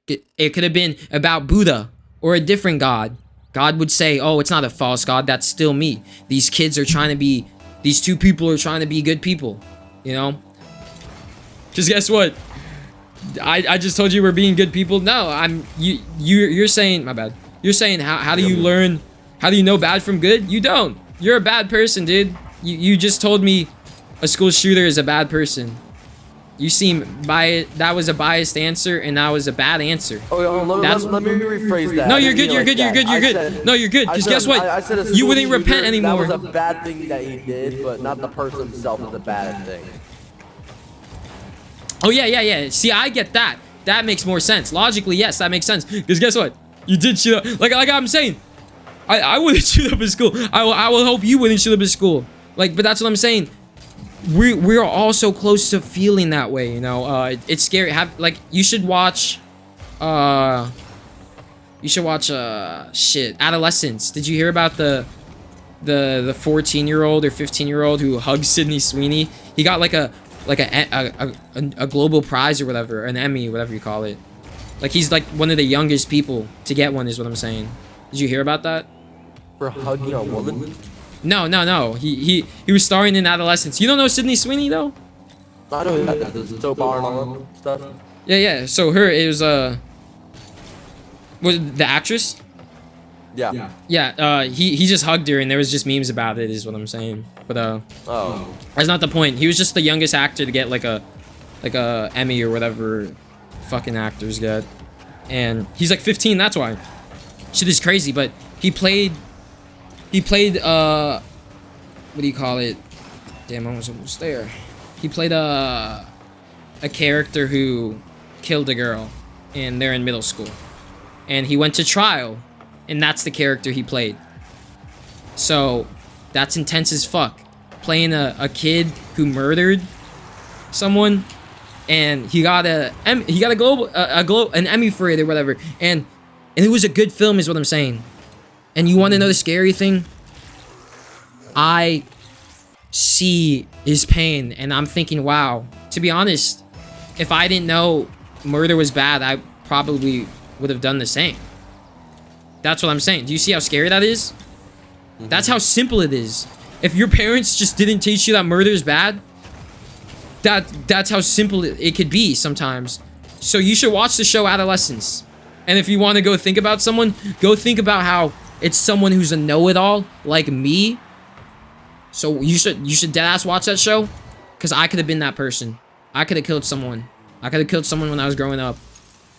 It could have been about Buddha or a different God. God would say, oh, it's not a false God. That's still me. These kids are trying to be, these two people are trying to be good people, you know? Because guess what? I just told you we're being good people. No, you're saying, my bad. You're saying, how do you learn, how do you know bad from good? You don't. You're a bad person, dude. You just told me a school shooter is a bad person. You seem biased. That was a biased answer, and that was a bad answer. Oh, let me rephrase that. No, you're good. You're good. You're good. You're good. No, you're good. Because guess what? You wouldn't repent anymore. That was a bad thing that he did, but not the person himself is a bad thing. Oh yeah. See, I get that. That makes more sense. Logically, yes, that makes sense. Because guess what? You did shoot up. Like I'm saying, I wouldn't shoot up at school. I will hope you wouldn't shoot up at school. Like, but that's what I'm saying. We're all so close to feeling that way, you know. It's scary. You should watch shit, Adolescence. Did you hear about the 14-year-old or 15-year-old who hugged Sydney Sweeney? He got like a global prize or whatever, an Emmy, whatever you call it. Like, he's like one of the youngest people to get one, is what I'm saying. Did you hear about that? For hugging a woman? No. He was starring in Adolescence. You don't know Sydney Sweeney though? I know that. The soap opera and all that stuff. Yeah. So it was the actress? Yeah. Yeah. He just hugged her, and there was just memes about it, is what I'm saying. But oh, that's not the point. He was just the youngest actor to get like a Emmy or whatever fucking actors get, and he's like 15. That's why. Shit is crazy. But he played what do you call it? Damn, I was almost there. He played a character who killed a girl, and they're in middle school, and he went to trial, and that's the character he played. So that's intense as fuck, playing a kid who murdered someone, and he got an Emmy for it or whatever, and it was a good film, is what I'm saying. And you want to know the scary thing? I see his pain, and I'm thinking, wow. To be honest, if I didn't know murder was bad, I probably would have done the same. That's what I'm saying. Do you see how scary that is? That's how simple it is. If your parents just didn't teach you that murder is bad, that's how simple it could be sometimes. So you should watch the show Adolescence. And if you want to go think about someone, go think about how it's someone who's a know-it-all like me. So you should deadass watch that show, because I could have been that person. I could have killed someone. I could have killed someone when I was growing up.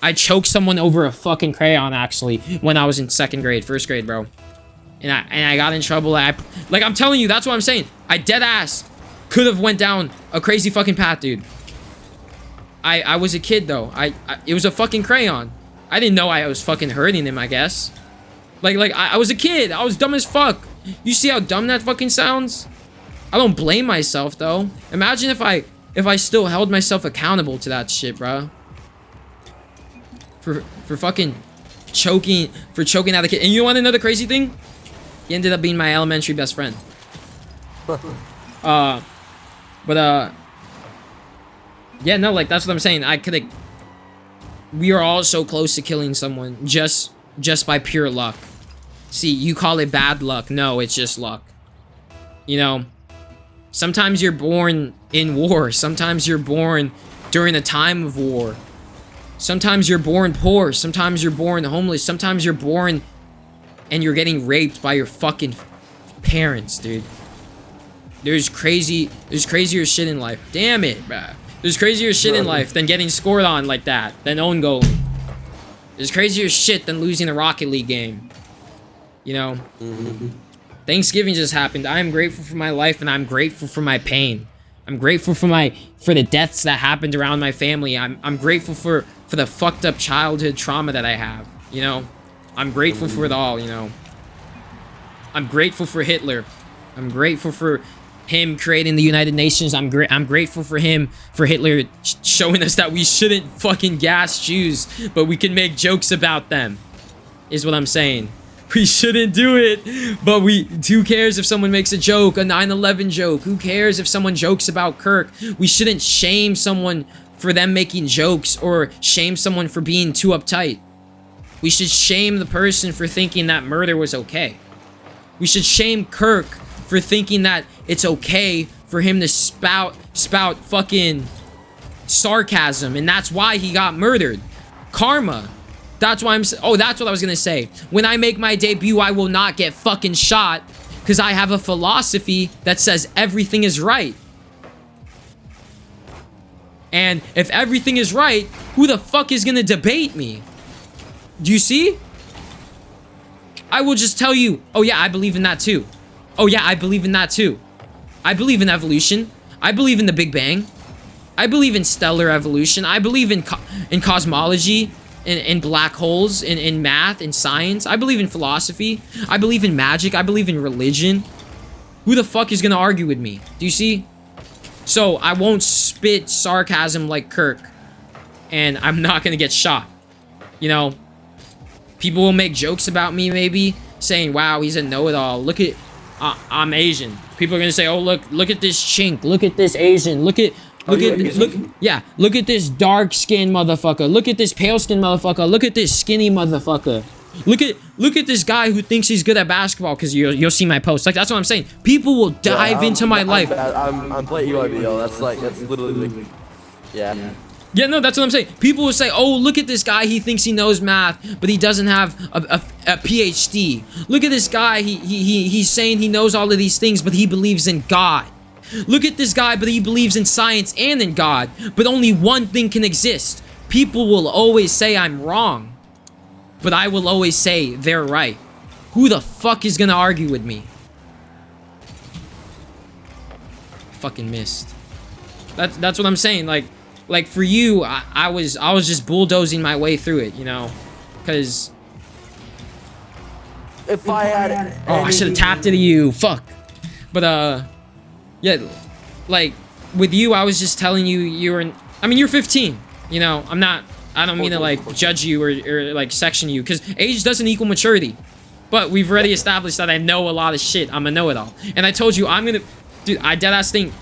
I choked someone over a fucking crayon, actually, when I was in first grade, bro. And I got in trouble. Like, I'm telling you, that's what I'm saying. I deadass could have went down a crazy fucking path, dude. I was a kid, though. It was a fucking crayon. I didn't know I was fucking hurting him, I guess. Like I was a kid. I was dumb as fuck. You see how dumb that fucking sounds? I don't blame myself, though. Imagine if I still held myself accountable to that shit, bro. For fucking choking out a kid. And you want to know the crazy thing? He ended up being my elementary best friend. Yeah, no, like, that's what I'm saying. We are all so close to killing someone just by pure luck. See, you call it bad luck. No, it's just luck. You know, sometimes you're born in war. Sometimes you're born during a time of war. Sometimes you're born poor. Sometimes you're born homeless. Sometimes you're born and you're getting raped by your fucking parents, dude. There's crazier shit in life. Damn it, bruh. There's crazier shit in life than getting scored on like that, than own goal. There's crazier shit than losing a Rocket League game. You know? Thanksgiving just happened. I am grateful for my life, and I'm grateful for my pain. I'm grateful for the deaths that happened around my family. I'm grateful for the fucked up childhood trauma that I have, you know? I'm grateful for it all, you know? I'm grateful for Hitler. I'm grateful for him creating the United Nations. I'm grateful for Hitler showing us that we shouldn't fucking gas Jews, but we can make jokes about them, is what I'm saying. We shouldn't do it, but who cares if someone makes a joke, a 9/11 joke? Who cares if someone jokes about Kirk? We shouldn't shame someone for them making jokes or shame someone for being too uptight. We should shame the person for thinking that murder was okay. We should shame Kirk for thinking that it's okay for him to spout fucking sarcasm, and that's why he got murdered. Karma. That's why that's what I was gonna say. When I make my debut, I will not get fucking shot because I have a philosophy that says everything is right. And if everything is right, who the fuck is gonna debate me? Do you see? I will just tell you, oh yeah, I believe in that too. Oh yeah, I believe in that too. I believe in evolution. I believe in the Big Bang. I believe in stellar evolution. I believe in cosmology, in black holes, in math, in science. I believe in philosophy. I believe in magic. I believe in religion. Who the fuck is gonna argue with me? Do you see? So I won't spit sarcasm like Kirk, and I'm not gonna get shot. You know, people will make jokes about me, maybe saying, "Wow, he's a know-it-all. Look at, I'm Asian." People are gonna say, "Oh, look at this chink. Look at this Asian. Look at this dark-skinned motherfucker. Look at this pale-skinned motherfucker. Look at this skinny motherfucker. Look at this guy who thinks he's good at basketball." Because you'll see my posts. Like, that's what I'm saying. People will dive into my life. I'm playing UIBO. That's literally, yeah. Yeah, no, that's what I'm saying. People will say, "Oh, look at this guy. He thinks he knows math, but he doesn't have a PhD. Look at this guy. He's saying he knows all of these things, but he believes in God. Look at this guy, but he believes in science and in God, but only one thing can exist." People will always say I'm wrong, but I will always say they're right. Who the fuck is gonna argue with me? Fucking missed. That's what I'm saying. Like for you, I was just bulldozing my way through it, you know, because if I had, I should have tapped into you. Fuck. But yeah, like with you, I was just telling you you're 15. You know, I don't mean to like judge you or like section you, because age doesn't equal maturity. But we've already established that I know a lot of shit. I'm a know-it-all, and I told you dude, I deadass think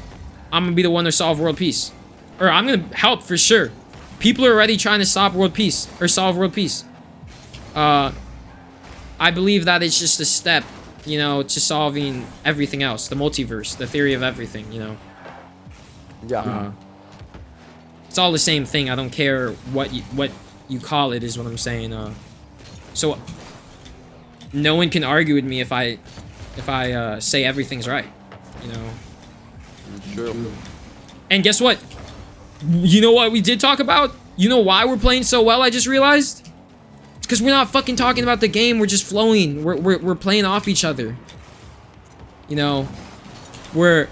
I'm gonna be the one to solve world peace. Or I'm gonna help for sure. People are already trying to stop world peace or solve world peace. I believe that it's just a step, you know, to solving everything else. The multiverse, the theory of everything, you know. Yeah. It's all the same thing. I don't care what you call it, is what I'm saying. So no one can argue with me if I say everything's right, you know. Sure. And guess what? You know what we did talk about? You know why we're playing so well, I just realized? It's because we're not fucking talking about the game, we're just flowing. We're playing off each other. You know, we're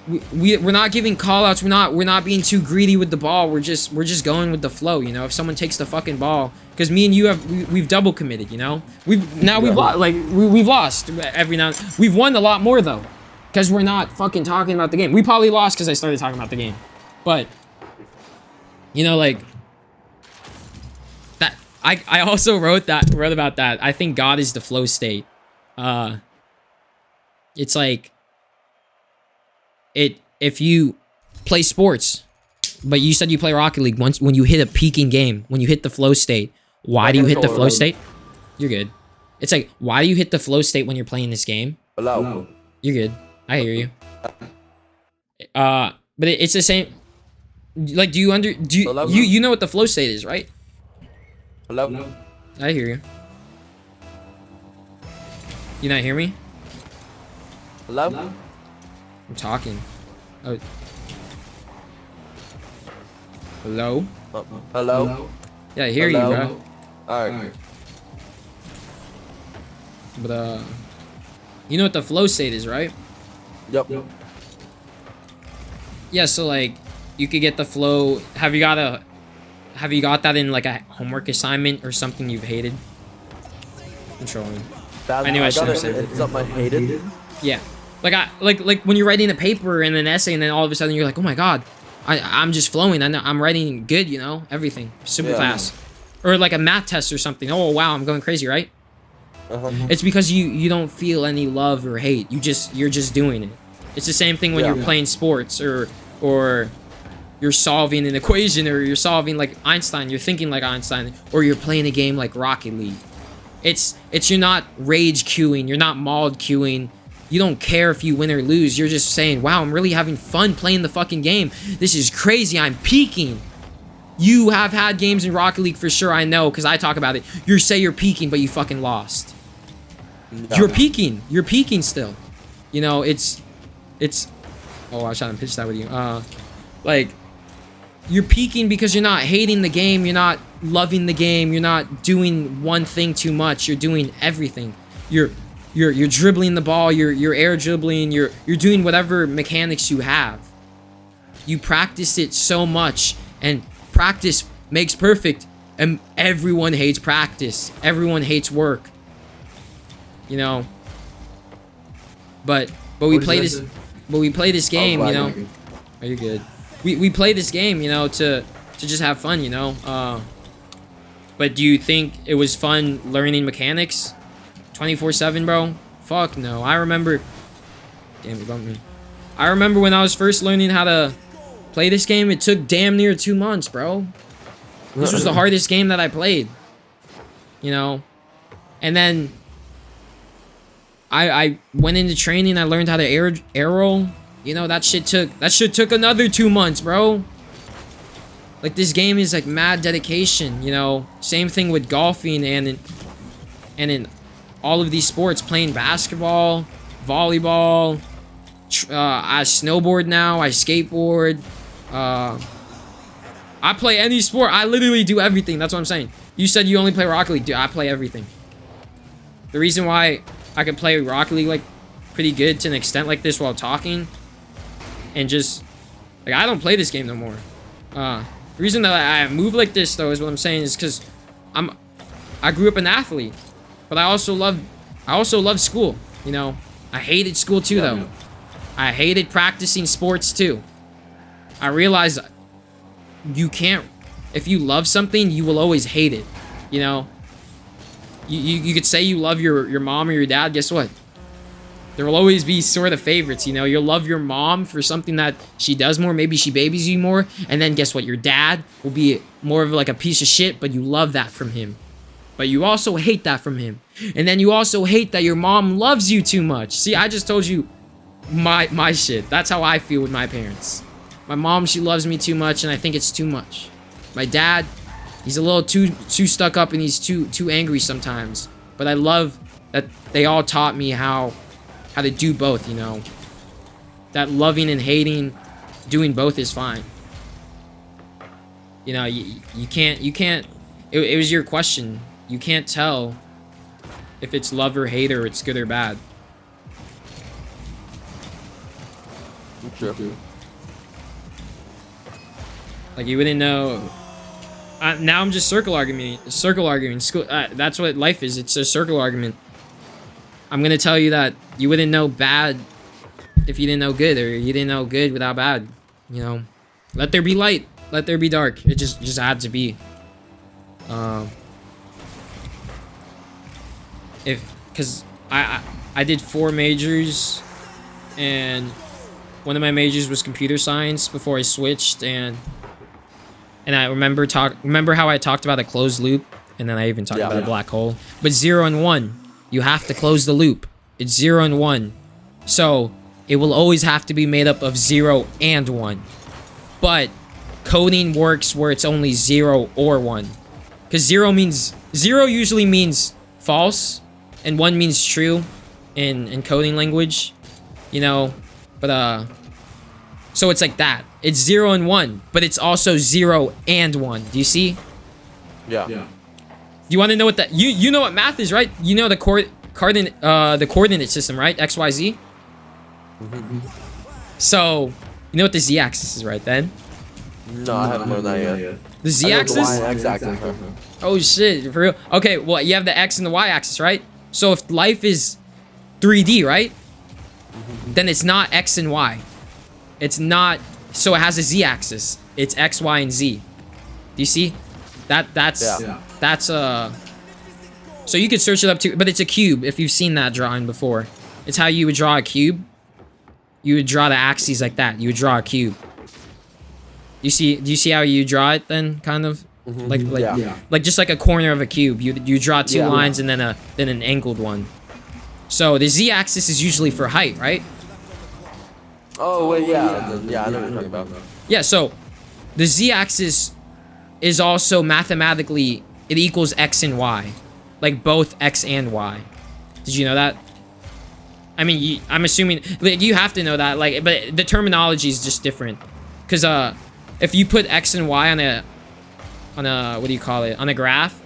not giving call-outs, we're not being too greedy with the ball, we're just going with the flow, you know. If someone takes the fucking ball, because me and you we've double committed, you know. We've lost every now. We've won a lot more though, because we're not fucking talking about the game. We probably lost because I started talking about the game. But, you know, like, that, I also wrote about that. I think God is the flow state. It's like, if you play sports, but you said you play Rocket League, when you hit a peaking game, when you hit the flow state, why do you hit the flow state? You're good. It's like, why do you hit the flow state when you're playing this game? Hello. You're good. I hear you. But it's the same. Like, do you know what the flow state is, right? Hello. No. I hear you. You not hear me? Hello. I'm talking. Oh. Hello. Hello. Yeah, I hear you, bro. Alright. But you know what the flow state is, right? Yep. Yeah. So like, you could get the flow. Have you got that in like a homework assignment or something you've hated? Controlling. I knew I should have said it. It's something I hated. Yeah. Like when you're writing a paper and an essay, and then all of a sudden you're like, oh my god, I'm just flowing. I'm writing good, you know, everything super fast. Or like a math test or something. Oh wow, I'm going crazy, right? It's because you don't feel any love or hate. You're just doing it. It's the same thing when you're playing sports or you're solving an equation, or you're solving like Einstein, you're thinking like Einstein, or you're playing a game like Rocket League. It's you're not rage queuing, you're not mauled queuing. You don't care if you win or lose. You're just saying, wow, I'm really having fun playing the fucking game. This is crazy. I'm peaking. You have had games in Rocket League for sure, I know, because I talk about it. You say you're peaking, but you fucking lost. No. You're peaking. You're peaking still. You know, it's... Oh, I was trying to pitch that with you. Like, you're peaking because you're not hating the game. You're not loving the game. You're not doing one thing too much. You're doing everything. You're dribbling the ball. You're air dribbling. You're doing whatever mechanics you have. You practice it so much, and practice makes perfect. And everyone hates practice. Everyone hates work. You know. But we play this. But we play this game, you know. Are you good? We play this game, you know, to just have fun, you know. But do you think it was fun learning mechanics 24/7, bro? Fuck no. I remember. Damn, it bumped me. I remember when I was first learning how to play this game. It took damn near 2 months, bro. This was the hardest game that I played. You know, and then I went into training. I learned how to air roll. You know, that shit took another 2 months, bro. Like, this game is like mad dedication, you know. Same thing with golfing and in all of these sports, playing basketball, volleyball. I snowboard now. I skateboard. I play any sport. I literally do everything. That's what I'm saying. You said you only play Rocket League. Dude, I play everything. The reason why I can play Rocket League like pretty good to an extent like this while talking, and just like, I don't play this game no more. The reason that I move like this though is what I'm saying is because I grew up an athlete, but I also love school. You know, I hated school too though. I hated practicing sports too. I realized you can't, if you love something, you will always hate it. You know, you could say you love your mom or your dad. Guess what? There will always be sort of favorites, you know. You'll love your mom for something that she does more. Maybe she babies you more. And then guess what? Your dad will be more of like a piece of shit, but you love that from him. But you also hate that from him. And then you also hate that your mom loves you too much. See, I just told you my shit. That's how I feel with my parents. My mom, she loves me too much, and I think it's too much. My dad, he's a little too stuck up, and he's too angry sometimes. But I love that they all taught me how to do both, you know. That loving and hating, doing both is fine. You know, you can't, it was your question. You can't tell if it's love or hate, or it's good or bad. True. Like, you wouldn't know. Now I'm just circle arguing. School. That's what life is. It's a circle argument. I'm gonna tell you that you wouldn't know bad if you didn't know good, or you didn't know good without bad. You know, let there be light, let there be dark. It just had to be. Cause I did 4 majors, and one of my majors was computer science before I switched, and I remember how I talked about a closed loop, and then I even talked about a black hole. But 0 and 1. You have to close the loop. It's 0 and 1. So, it will always have to be made up of 0 and 1. But coding works where it's only 0 or 1. Because 0 usually means false, and 1 means true in coding language. You know, but so it's like that. It's 0 and 1, but it's also 0 and 1. Do you see? Yeah. You want to know what that? You know what math is, right? You know the coordinate system, right? X, Y, Z. So you know what the z-axis is, right? Then. No, I haven't learned that yet. The z-axis. The y-axis. Oh shit, for real? Okay, well you have the x and the y-axis, right? So if life is 3D, right? Then it's not x and y. It's not. So it has a z-axis. It's x, y, and z. Do you see? That's so you could search it up too, but it's a cube if you've seen that drawing before. It's how you would draw a cube. You would draw the axes like that. You would draw a cube. Do you see how you draw it then, kind of? Like just like a corner of a cube. You draw two lines and then an angled one. So the z-axis is usually for height, right? Oh wait, yeah, I know what you're talking about. Yeah, so the z-axis is also mathematically, it equals x and y, like both x and y. Did you know that? I mean, I'm assuming like you have to know that, like, but the terminology is just different. Cause if you put x and y on a what do you call it, on a graph,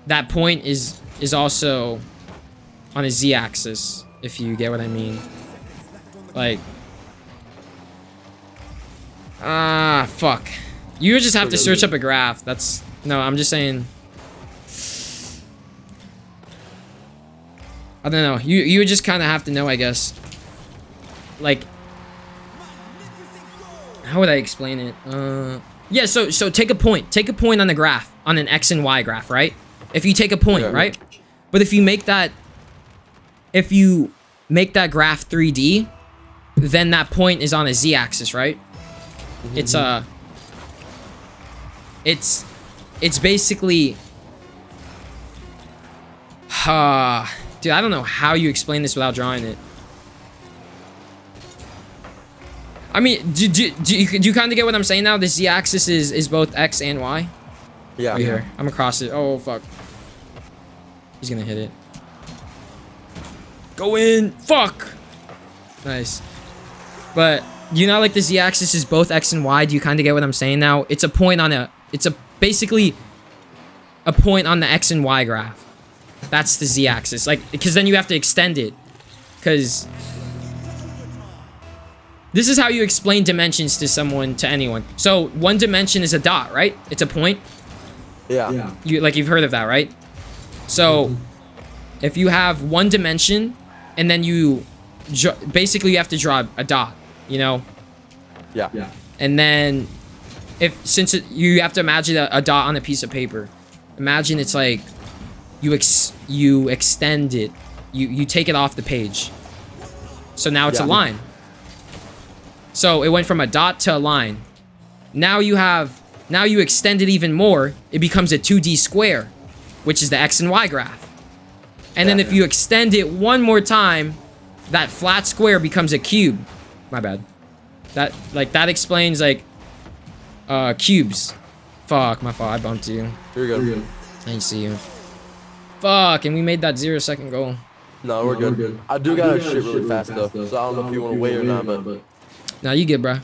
that point is also on a z-axis, if you get what I mean. Like, fuck. You just have to search up a graph. No, I'm just saying. I don't know. You would just kind of have to know, I guess. Like, how would I explain it? Yeah, so take a point. Take a point on the graph, on an x and y graph, right? If you take a point, right? But if you make that graph 3D, then that point is on a z-axis, right? It's basically, dude, I don't know how you explain this without drawing it. I mean, do you kind of get what I'm saying now? The z-axis is both x and y. Yeah. Right here. I'm across it. Oh fuck. He's gonna hit it. Go in. Fuck. Nice. But you know, like the z-axis is both x and y. Do you kind of get what I'm saying now? It's a point on basically a point on the x and y graph. That's the z-axis. Like, because then you have to extend it. Because this is how you explain dimensions to anyone. So one dimension is a dot, right? It's a point. Yeah. You've heard of that, right? So if you have one dimension and then basically you have to draw a dot, you know? Yeah. And then you have to imagine a dot on a piece of paper. Imagine it's like you extend it. You take it off the page. So now it's a line. So it went from a dot to a line. Now you extend it even more. It becomes a 2D square, which is the x and y graph. And then if you extend it one more time, that flat square becomes a cube. My bad. That explains like cubes. Fuck, my fault. I bumped you. Here we go. I didn't see you. Fuck, and we made that 0-second goal. No, we're good. I do gotta shit really fast though, so I don't know if you want to wait or not, but. Nah, you good, bro.